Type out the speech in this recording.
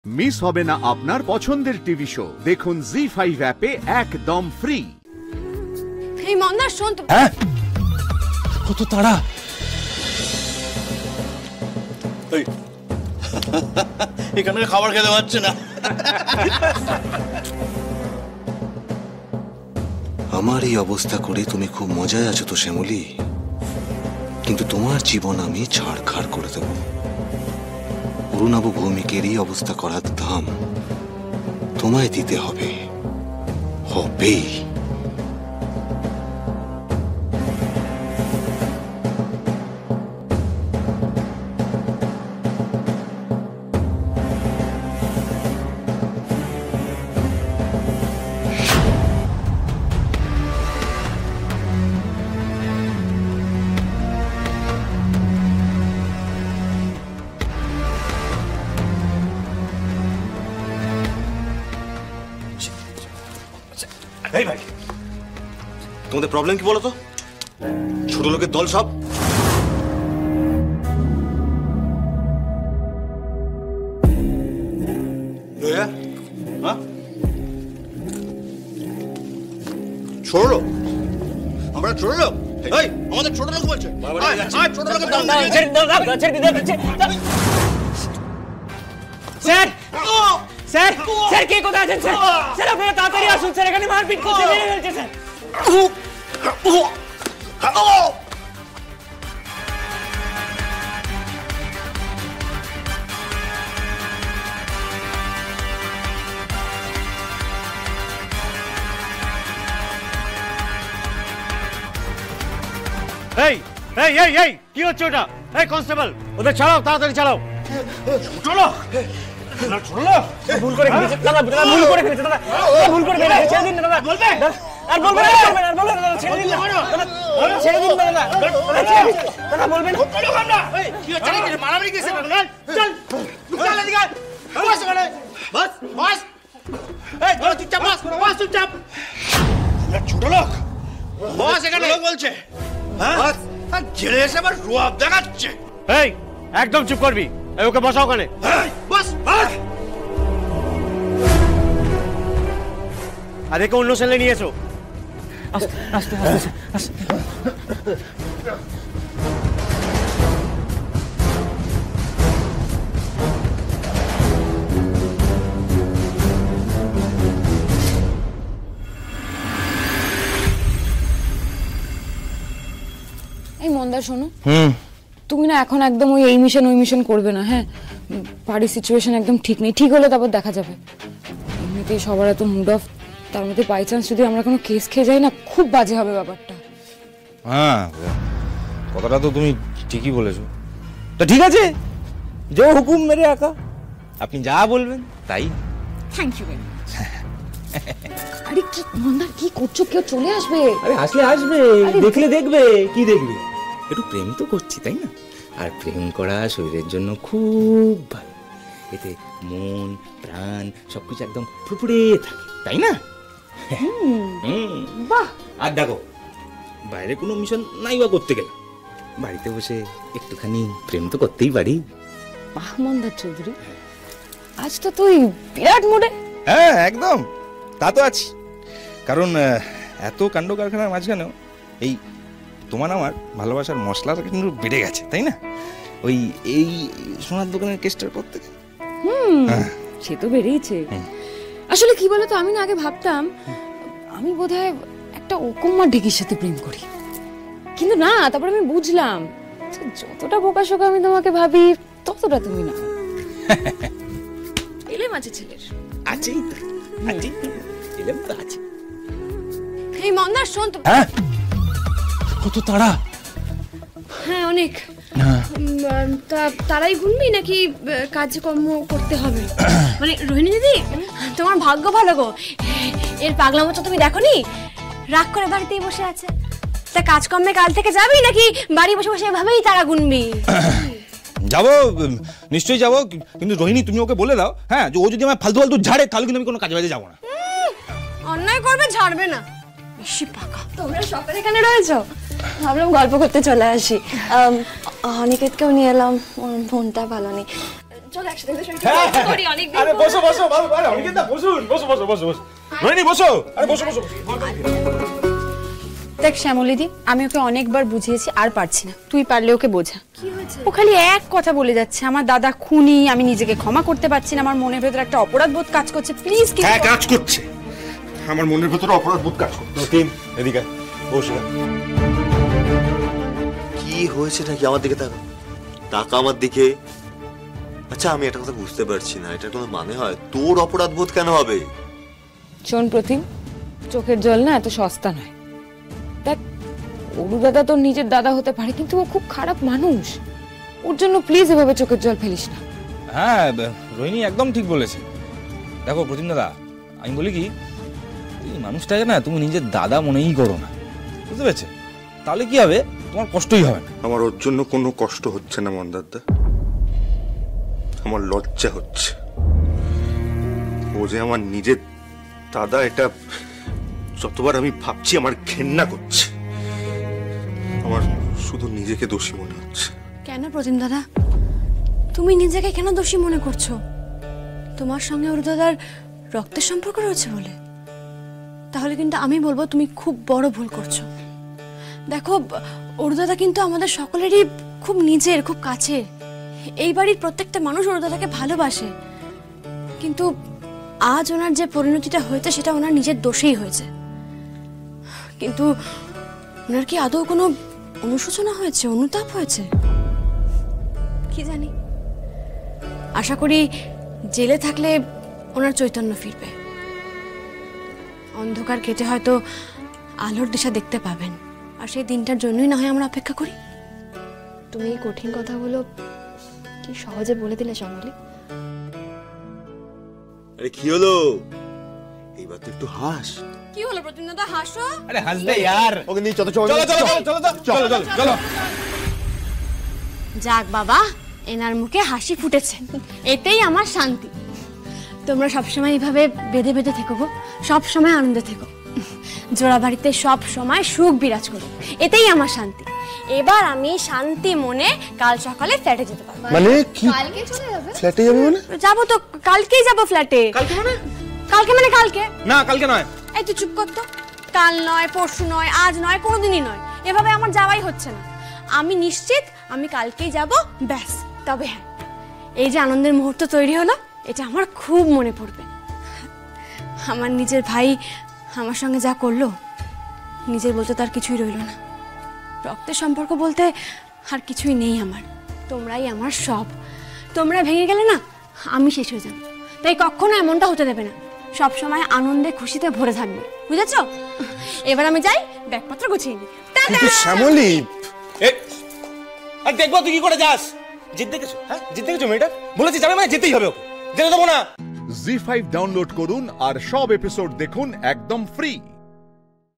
Miss হবে না আপনার পছন্দের টিভি শো। দেখুন জি5 অ্যাপে একদম ফ্রি। এই মন্দার শোন তো। হ্যাঁ কত তাড়া। এখানে খাবার খেতে পারছে না। আমার এই অবস্থা করে তুমি খুব মজায় আছো তো শ্যামলী, কিন্তু তোমার জীবন আমি ছাড়খাড় করে দেব। অরুণাভ ভৌমিকের এই অবস্থা করার দাম তোমায় দিতে হবে, হবেই। এই ভাই, তোমাদের প্রবলেম কি বলো তো? ছোট লোকের দল সব। ছোট লোক? আমরা ছোট লোক? এই আমাদের ছোট লোক বলছে। ছোট লোকের দল। স্যার স্যার স্যার কে কোথায় আছেন স্যার? স্যার আপনারা তাড়াতাড়ি আসুন স্যার, এখানে মারপিট করতে মেরে ফেলছে স্যার। এই এই এই এই কি হচ্ছে ওটা? এই কনস্টেবল ওদের ছাড়াও, তাড়াতাড়ি ছাড়াও। চলো ভুল করে ফেলেছে দাদা, ভুল করে ফেলেছে দাদা, ভুল করে ফেলেছে, ছেড়ে দিন না দাদা। বলবে আর বলবে না, আর বলবে না দাদা, ছেড়ে দিন না দাদা, ছেড়ে দিন না দাদা, দাদা বলবেন না। কি হচ্ছে? মারামারি কিসে? চল চল এদিকে বস এখানে, বস বস। এই চুপচাপ বস, বস চুপচাপ। ছোট লোক বস এখানে বলছে। হ্যাঁ জেলে এসে আবার রোয়াব দেখাচ্ছে। এই একদম চুপ করবি। এই ওকে বসাও ওখানে। বস বস। আর একে অন্য সেলে নিয়ে এসো। আস্তে আস্তে আস্তে। এই মন্দার শোনো, তুমি না এখন একদম ওই মিশন ওই মিশন করবে না। হ্যাঁ, বাড়ির সিচুয়েশন একদম ঠিক নেই। ঠিক হলে তারপর দেখা যাবে। এমনিতেই সবার এত মুড অফ, তার মধ্যে বাই চান্স যদি আমরা কোনো কেস খেয়ে যাই না, খুব বাজে হবে ব্যাপারটা। হ্যাঁ কথাটা তো তুমি ঠিকই বলেছো। তো ঠিক আছে, যে হুকুম মেরে আকা, আপনি যা বলবেন তাই। Thank you very much. আরে কি মন্দার, কি করছো? কেউ চলে আসবে। আরে আসলে আসবে, দেখলে দেখবে। কি দেখবে? একটু প্রেম তো করছি তাই না? আর প্রেম করা শরীরের জন্য খুব ভালো। এতে মন প্রাণ সবকিছু একদম ফুরফুরে থাকে তাই না? বাহ। আর দেখো, বাইরে কোনো মিশন নাই বা করতে গেলে বাড়িতে বসে একটুখানি প্রেম তো করতেই পারি। বাহ মন্দার চৌধুরী, আজ তো তুই বিরাট মুডে। হ্যাঁ একদম, তা তো আছি। কারণ এত কাণ্ড কারখানার মাঝখানেও এই তোমার আমার ভালোবাসার মশলাটা কিন্তু বেড়ে গেছে তাই না? ওই এই সোনার দোকানের কেসটার পর থেকে। সে তো বেড়েইছে। আসলে কি বলতো, আমি না আগে ভাবতাম আমি বোধহয় একটা ওকম্মা ঢেকির সাথে প্রেম করি, কিন্তু না, তারপরে আমি বুঝলাম যতটা বোকাশোকা আমি তোমাকে ভাবি ততটা তুমি না। এলেম আছে ছেলের। আছেই তো, আছেই তো, এলেম তো আছে। এই মন্দার শোন তো। হ্যাঁ কত তাড়া। হ্যাঁ অনেক। তারাই গুনবি নাকি কাজকর্ম করতে হবে? মানে রোহিণী দিদি, তোমার ভাগ্য ভালো গো, এর পাগলামো তো তুমি দেখোনি, রাগ করে বাড়িতেই বসে আছে। তা কাজকর্মে কাল থেকে যাবি নাকি বাড়ি বসে বসে এভাবেই তারা গুনবি? যাবো, নিশ্চয়ই যাবো, কিন্তু রোহিণী তুমি ওকে বলে দাও হ্যাঁ, যে ও যদি আমার ফালতু ফালতু ঝাড়ে তাহলে কিন্তু আমি কোনো কাজে বাজে যাবো না। অন্যায় করবে, ঝাড়বে না, বেশি পাকা। তোমরা সকালে এখানে রয়েছো? ভাবলাম গল্প করতে চলে আসি। অনিকেতকেও নিয়ে এলাম, ওর মনটা ভালো নেই। চল একসাথে বসে করি অনেক দিন। আরে বসো বসো আরে অনিকেতদা বসুন, বসো বসো বসো বসো রোহিণী বসো, আরে বসো বসো। দেখ শ্যামলীদি, আমি ওকে অনেকবার বুঝিয়েছি, আর পারছি না, তুই পারলে ওকে বোঝা। কি হয়েছে? ও খালি এক কথা বলে যাচ্ছে, আমার দাদা খুনি, আমি নিজেকে ক্ষমা করতে পারছি না, আমার মনের ভেতরে একটা অপরাধ বোধ কাজ করছে, প্লিজ। হ্যাঁ কাজ করছে, আমার মনের ভেতরে অপরাধ বোধ কাজ করছে। রহিম এদিকে বসে কি হয়েছে নাকি? আমার দিকে তাকা, তাকা আমার দিকে। আচ্ছা আমি একটা কথা বুঝতে পারছি না, এটার কোনো মানে হয়? তোর অপরাধ বোধ কেন হবে? শোন প্রতিম, চোখের জল না এত সস্তা নয়। দেখ, অরু দাদা তোর নিজের দাদা হতে পারে, কিন্তু ও খুব খারাপ মানুষ। ওর জন্য প্লিজ এভাবে চোখের জল ফেলিস না। হ্যাঁ রোহিণী একদম ঠিক বলেছে। দেখো প্রতিম দাদা, আমি বলি কি, এই মানুষটাকে না তুমি নিজের দাদা মনেই করো না, বুঝতে পেরেছে? তাহলে কি হবে, তোমার কষ্টই হবে না। আমার ওর জন্য কোনো কষ্ট হচ্ছে না মন্দারদা, আমার লজ্জা হচ্ছে। ও যে আমার নিজের দাদা, এটা যতবার আমি ভাবছি আমার ঘেন্না করছে। আমার শুধু নিজেকে দোষী মনে হচ্ছে। কেন প্রতিম দাদা, তুমি নিজেকে কেন দোষী মনে করছো? তোমার সঙ্গে ওর দাদার রক্তের সম্পর্ক রয়েছে বলে? তাহলে কিন্তু আমি বলবো তুমি খুব বড় ভুল করছো। দেখো, ওর দাদা কিন্তু আমাদের সকলেরই খুব নিজের, খুব কাছে। এই বাড়ির প্রত্যেকটা মানুষ ওর দাদাকে ভালোবাসে, কিন্তু আজ ওনার যে পরিণতিটা হয়েছে সেটা ওনার নিজের দোষেই হয়েছে। কিন্তু ওনার কি আদৌ কোনো অনুশোচনা হয়েছে, অনুতাপ হয়েছে? কি জানি, আশা করি জেলে থাকলে ওনার চৈতন্য ফিরবে, অন্ধকার কেটে হয়তো আলোর দিশা দেখতে পাবেন। আর সেই দিনটার জন্যই না হয় আমরা অপেক্ষা করি। তুমি এই কঠিন কথাগুলো কি সহজে বলে দিলে শ্যামলী? আরে কি হলো, এইবার তো একটু হাস। কি হলো প্রতিম দাদা, হাসো। আরে হাসবে यार, ওকে নিয়ে চলো চলো চলো চলো চলো চলো চলো চলো। যাক বাবা, এনার মুখে হাসি ফুটেছে, এতেই আমার শান্তি। তোমরা সবসময় এইভাবে বেঁধে বেঁধে থেকো গো, সবসময় আনন্দে থেকো, জোড়া বাড়িতে সব সময় সুখ বিরাজ করো, এতেই আমার শান্তি। এবার আমি শান্তি মনে কাল সকালে ফ্ল্যাটে যেতে পারবো। মানে কি? কালকে চলে যাবে? ফ্ল্যাটে যাবে মানে? যাবো তো, কালকেই যাবো ফ্ল্যাটে। কালকে মানে? কালকে মানে কালকে না কালকে নয়। এই তুই চুপ কর তো, কাল নয়, পরশু নয়, আজ নয়, কোনোদিনই নয়, এভাবে আমার যাওয়াই হচ্ছে না। আমি নিশ্চিত আমি কালকেই যাব, ব্যাস। তবে হ্যাঁ, এই যে আনন্দের মুহূর্ত তৈরি হলো, এটা আমার খুব মনে পড়বে। আমার নিজের ভাই আমার সঙ্গে যা করলো, নিজের বলতে তার কিছুই রইলো না। রক্তের সম্পর্ক বলতে আর কিছুই নেই আমার, তোমরাই আমার সব। তোমরা ভেঙে গেলে না আমি শেষ হয়ে যাব, তাই কখনো এমনটা হতে দেবে না। সব সময় আনন্দে খুশিতে ভরে থাকবে, বুঝেছো? এবার আমি যাই, ব্যাগপত্র গুছিয়ে নিই। কিন্তু শ্যামলী, আর দেখবো তুই কি করে যাস। জিততে গেছো? হ্যাঁ জিততে গেছো মেয়েটা, বলেছি যাবে মানে যেতেই হবে, ওকে যেতে দেবো না। জি5 ডাউনলোড করুন আর সব এপিসোড দেখুন একদম ফ্রি।